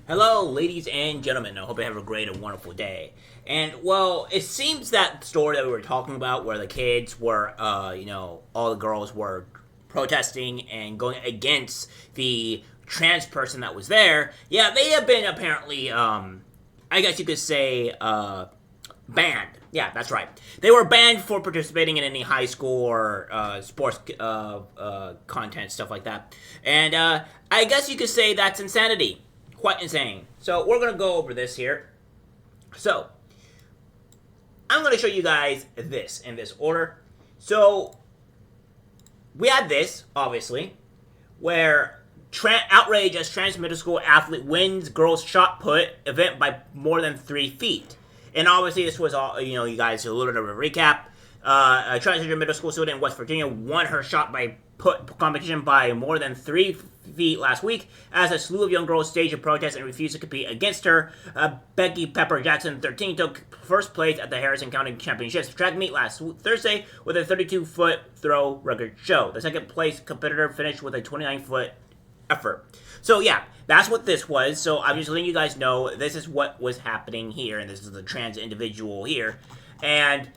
Hello, ladies and gentlemen. I hope you have a great and wonderful day. And, well, it seems that story that we were talking about where the kids were, all the girls were protesting and going against the trans person that was there. Yeah, they have been apparently, I guess you could say, banned. Yeah, that's right. They were banned for participating in any high school or sports content, stuff like that. And I guess you could say that's insanity. Quite insane. So we're going to go over this here. So I'm going to show you guys this in this order. So we had this, obviously, where outrage as trans middle school athlete wins girls shot put event by more than 3 feet. And obviously this was all, you guys, a little bit of a recap. A transgender middle school student in West Virginia won her shot by put competition by more than 3 feet last week as a slew of young girls staged a protest and refused to compete against her. Becky Pepper-Jackson, 13, took first place at the Harrison County Championships track meet last Thursday with a 32-foot throw record show. The second place competitor finished with a 29-foot effort. So yeah, that's what this was. So I'm just letting you guys know this is what was happening here, and this is the trans individual here. And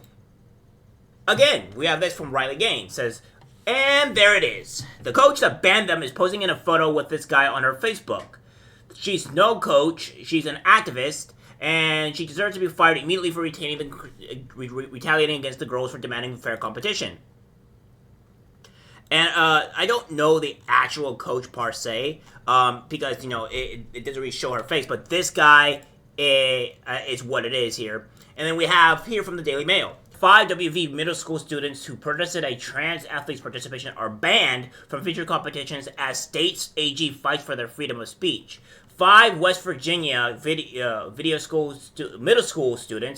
again, we have this from Riley Gaines. Says, and there it is. The coach that banned them is posing in a photo with this guy on her Facebook. She's no coach. She's an activist, and she deserves to be fired immediately for retaliating against the girls for demanding fair competition. And I don't know the actual coach per se, because it doesn't really show her face. But this guy is what it is here. And then we have here from the Daily Mail. 5 WV middle school students who protested a trans athlete's participation are banned from future competitions as state's AG fights for their freedom of speech. 5 West Virginia middle school students,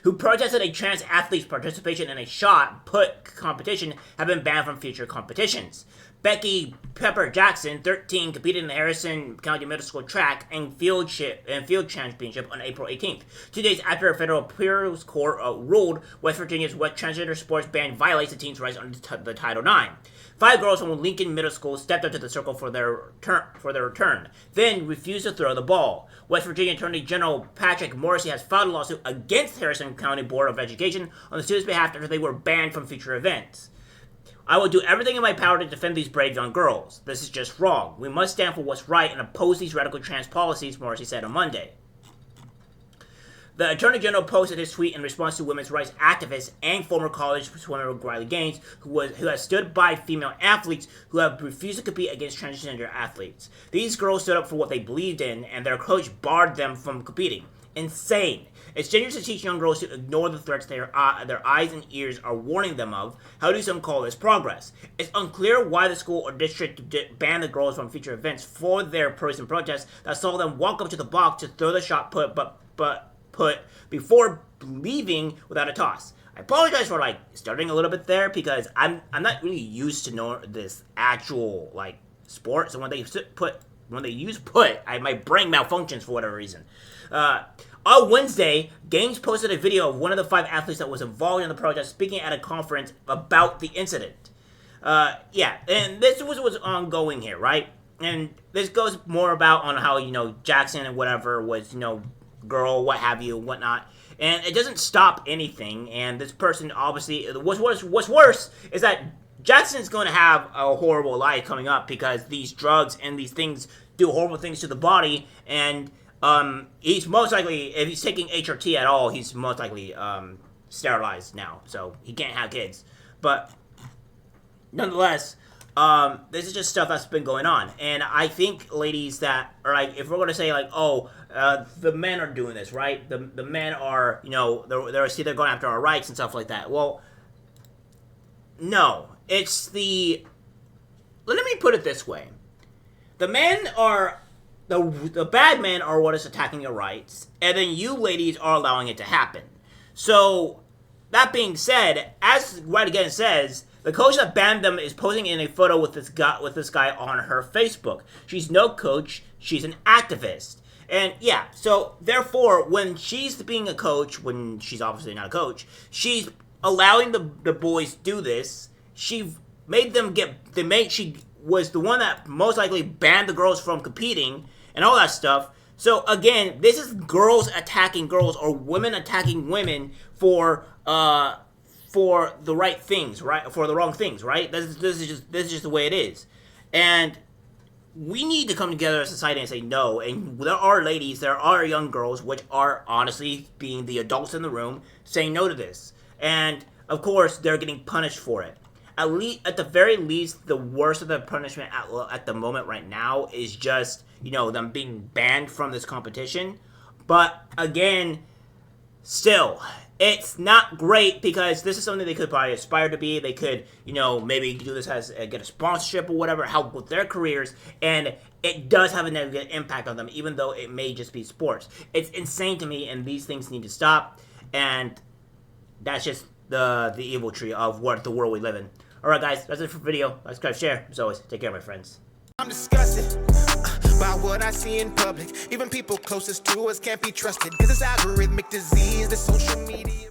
who protested a trans athlete's participation in a shot put competition have been banned from future competitions. Becky Pepper-Jackson, 13, competed in the Harrison County Middle School track and field championship on April 18th, 2 days after a federal appeals court ruled West Virginia's transgender sports ban violates the teens' rights under the Title IX. 5 girls from Lincoln Middle School stepped up to the circle for their return, then refused to throw the ball. West Virginia Attorney General Patrick Morrissey has filed a lawsuit against Harrison County Board of Education on the students' behalf after they were banned from future events. I will do everything in my power to defend these brave young girls. This is just wrong. We must stand for what's right and oppose these radical trans policies, Morrissey said on Monday. The Attorney General posted his tweet in response to women's rights activist and former college swimmer Riley Gaines, who has stood by female athletes who have refused to compete against transgender athletes. These girls stood up for what they believed in, and their coach barred them from competing. Insane. It's dangerous to teach young girls to ignore the threats their eyes and ears are warning them of. How do some call this progress? It's unclear why the school or district banned the girls from future events for their person protests that saw them walk up to the box to throw the shot put before leaving without a toss. I apologize for starting a little bit there because I'm not really used to know this actual sport. So when they use put, my brain malfunctions for whatever reason. On Wednesday, Gaines posted a video of one of the 5 athletes that was involved in the protest speaking at a conference about the incident. And this was what's ongoing here, right? And this goes more about on how, Jackson and whatever was, girl, what have you, whatnot. And it doesn't stop anything. And this person, obviously, what's worse is that Jackson's going to have a horrible life coming up because these drugs and these things do horrible things to the body. And he's most likely, if he's taking HRT at all, he's most likely sterilized now. So he can't have kids. But nonetheless, this is just stuff that's been going on. And I think, ladies, that are if we're going to say the men are doing this, right? The men are, they're going after our rights and stuff like that. Well, no. Let me put it this way. The men are, the bad men are what is attacking your rights, and then you ladies are allowing it to happen. So, that being said, as Right Again says, the coach that banned them is posing in a photo with this guy on her Facebook. She's no coach, she's an activist. And yeah, so therefore, when she's being a coach, when she's obviously not a coach, she's allowing the boys do this. She made them she was the one that most likely banned the girls from competing, and all that stuff. So again, this is girls attacking girls or women attacking women for the right things, right? For the wrong things, right? This is just the way it is, and we need to come together as a society and say no. And there are ladies, there are young girls, which are honestly being the adults in the room, saying no to this. And of course, they're getting punished for it. At the very least, the worst of the punishment at the moment right now is just, them being banned from this competition. But again, still, it's not great because this is something they could probably aspire to be. They could, maybe do this as get a sponsorship or whatever, help with their careers, and it does have a negative impact on them, even though it may just be sports. It's insane to me, and these things need to stop. And that's just the evil tree of the world we live in. All right, guys, that's it for the video. Like, subscribe, share. As always, take care, my friends. I'm disgusted by what I see in public. Even people closest to us can't be trusted. This is algorithmic disease, the social media.